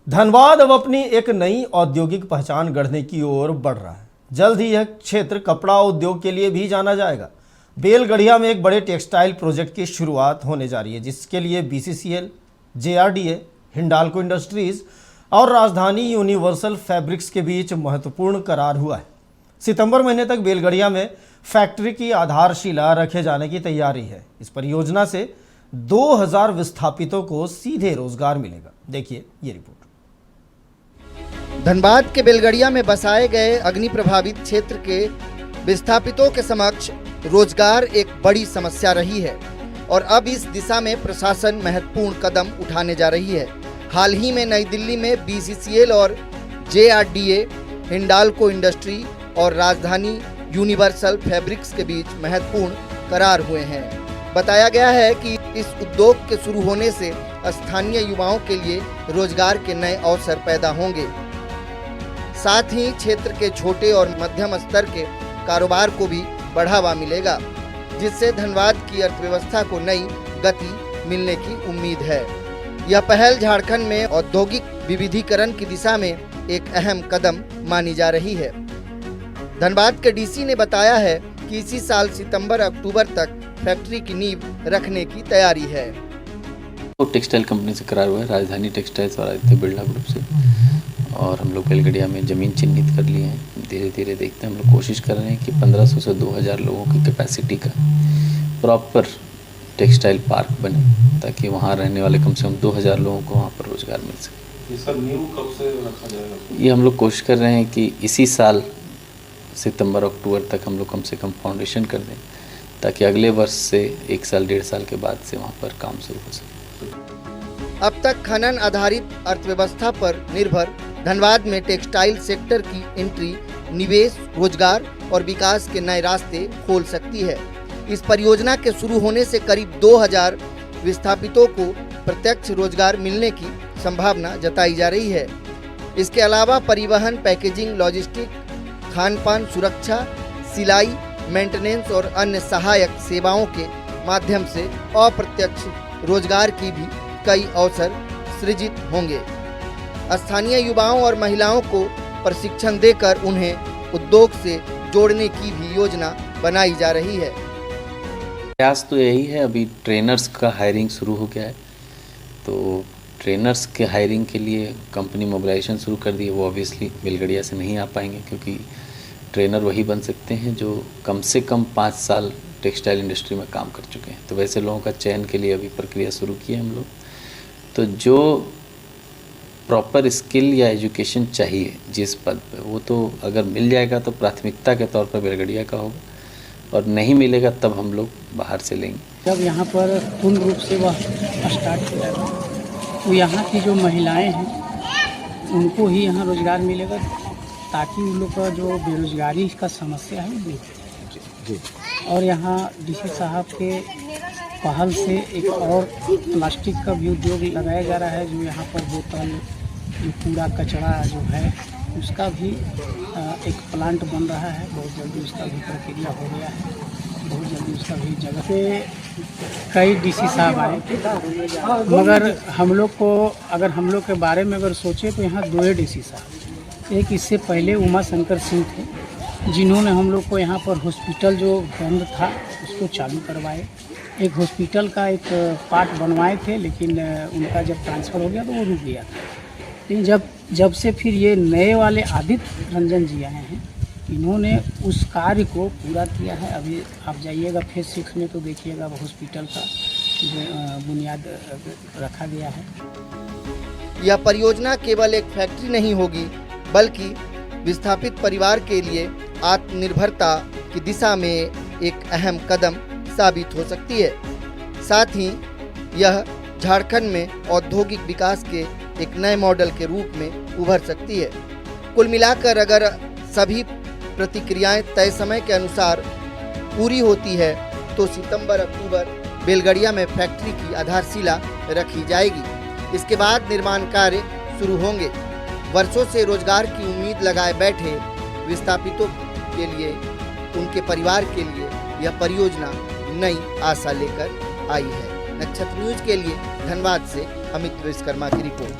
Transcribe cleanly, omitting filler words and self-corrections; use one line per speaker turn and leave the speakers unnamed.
धनबाद अब अपनी एक नई औद्योगिक पहचान गढ़ने की ओर बढ़ रहा है। जल्द ही यह क्षेत्र कपड़ा उद्योग के लिए भी जाना जाएगा। बेलगढ़िया में एक बड़े टेक्सटाइल प्रोजेक्ट की शुरुआत होने जा रही है, जिसके लिए BCCL, JRDA, हिंडाल्को इंडस्ट्रीज और राजधानी यूनिवर्सल फैब्रिक्स के बीच महत्वपूर्ण करार हुआ है। सितंबर महीने तक बेलगढ़िया में फैक्ट्री की आधारशिला रखे जाने की तैयारी है। इस परियोजना से 2000 विस्थापितों को सीधे रोजगार मिलेगा। देखिए ये रिपोर्ट।
धनबाद के बेलगढ़िया में बसाए गए अग्नि प्रभावित क्षेत्र के विस्थापितों के समक्ष रोजगार एक बड़ी समस्या रही है और अब इस दिशा में प्रशासन महत्वपूर्ण कदम उठाने जा रही है। हाल ही में नई दिल्ली में BCCL और JRDA, हिंडाल्को इंडस्ट्री और राजधानी यूनिवर्सल फैब्रिक्स के बीच महत्वपूर्ण करार हुए हैं। बताया गया है कि इस उद्योग के शुरू होने से स्थानीय युवाओं के लिए रोजगार के नए अवसर पैदा होंगे। साथ ही क्षेत्र के छोटे और मध्यम स्तर के कारोबार को भी बढ़ावा मिलेगा, जिससे धनबाद की अर्थव्यवस्था को नई गति मिलने की उम्मीद है। यह पहल झारखंड में औद्योगिक विविधीकरण की दिशा में एक अहम कदम मानी जा रही है। धनबाद के DC ने बताया है कि इसी साल सितंबर-अक्टूबर तक फैक्ट्री की नींव रखने की तैयारी है।
तो टेक्सटाइल कंपनी से करार हुआ है, राजधानी टेक्सटाइल्स और आदित्य बिरला ग्रुप से, और हम लोग बेलगढ़िया में ज़मीन चिन्हित कर लिए हैं। धीरे धीरे देखते हैं, हम लोग कोशिश कर रहे हैं कि 1500 से 2000 लोगों की कैपेसिटी का प्रॉपर टेक्सटाइल पार्क बने, ताकि वहाँ रहने वाले कम से कम 2000 लोगों को वहाँ पर रोजगार मिल सके।
ये सब नींव कब से रखा जाएगा?
ये हम लोग कोशिश कर रहे हैं कि इसी साल सितंबर-अक्टूबर तक हम लोग कम से कम फाउंडेशन कर दें, ताकि अगले वर्ष से 1 साल 1.5 साल के बाद से वहाँ पर काम शुरू हो सके।
अब तक खनन आधारित अर्थव्यवस्था पर निर्भर धनबाद में टेक्सटाइल सेक्टर की एंट्री निवेश, रोजगार और विकास के नए रास्ते खोल सकती है। इस परियोजना के शुरू होने से करीब 2000 विस्थापितों को प्रत्यक्ष रोजगार मिलने की संभावना जताई जा रही है। इसके अलावा परिवहन, पैकेजिंग, लॉजिस्टिक, खान-पान, सुरक्षा, सिलाई, मेंटेनेंस और अन्य सहायक सेवाओं के माध्यम से अप्रत्यक्ष रोजगार की भी कई अवसर सृजित होंगे। स्थानीय युवाओं और महिलाओं को प्रशिक्षण देकर उन्हें उद्योग से जोड़ने की भी योजना बनाई जा रही है।
प्रयास तो यही है, अभी ट्रेनर्स का हायरिंग शुरू हो गया है, तो ट्रेनर्स के हायरिंग के लिए कंपनी मोबिलाइजेशन शुरू कर दी है। वो ऑब्वियसली बेलगढ़िया से नहीं आ पाएंगे, क्योंकि ट्रेनर वही बन सकते हैं जो कम से कम 5 साल टेक्सटाइल इंडस्ट्री में काम कर चुके हैं। तो वैसे लोगों का चयन के लिए अभी प्रक्रिया शुरू की है हम लोग। तो जो प्रॉपर स्किल या एजुकेशन चाहिए जिस पद पे, वो तो अगर मिल जाएगा तो प्राथमिकता के तौर पर बेलगढ़िया का होगा, और नहीं मिलेगा तब हम लोग बाहर से लेंगे।
जब यहाँ पर पूर्ण रूप से वह स्टार्ट हो जाएगा तो यहाँ की जो महिलाएं हैं उनको ही यहाँ रोजगार मिलेगा, ताकि उन लोग का जो बेरोजगारी का समस्या है वो दूर। और यहाँ DC साहब के पहल से एक और प्लास्टिक का भी उद्योग लगाया जा रहा है, जो यहाँ पर बोतल, जो कूड़ा कचरा जो है उसका भी एक प्लांट बन रहा है। बहुत जल्दी उसका भी प्रक्रिया हो गया है, बहुत जल्दी उसका भी जगह पे कई DC साहब आए, मगर हम लोग को अगर हम लोग के बारे में अगर सोचे तो यहाँ 2 DC साहब। एक इससे पहले उमा शंकर सिंह थे, जिन्होंने हम लोग को यहाँ पर हॉस्पिटल जो बंद था उसको चालू करवाए। एक हॉस्पिटल का एक पार्ट बनवाए थे, लेकिन उनका जब ट्रांसफ़र हो गया तो वो रुक गया था। लेकिन जब से फिर ये नए वाले आदित्य रंजन जी आए हैं, इन्होंने उस कार्य को पूरा किया है। अभी आप जाइएगा फेज 6 में तो देखिएगा हॉस्पिटल का बुनियाद रखा गया है।
यह परियोजना केवल एक फैक्ट्री नहीं होगी, बल्कि विस्थापित परिवार के लिए आत्मनिर्भरता की दिशा में एक अहम कदम साबित हो सकती है। साथ ही यह झारखंड में औद्योगिक विकास के एक नए मॉडल के रूप में उभर सकती है। कुल मिलाकर अगर सभी प्रतिक्रियाएं तय समय के अनुसार पूरी होती है तो सितंबर-अक्टूबर बेलगढ़िया में फैक्ट्री की आधारशिला रखी जाएगी। इसके बाद निर्माण कार्य शुरू होंगे। वर्षों से रोजगार की उम्मीद लगाए बैठे विस्थापितों के लिए, उनके परिवार के लिए यह परियोजना नई आशा लेकर आई है। नक्षत्र न्यूज के लिए धनबाद से अमित विश्वकर्मा की रिपोर्ट।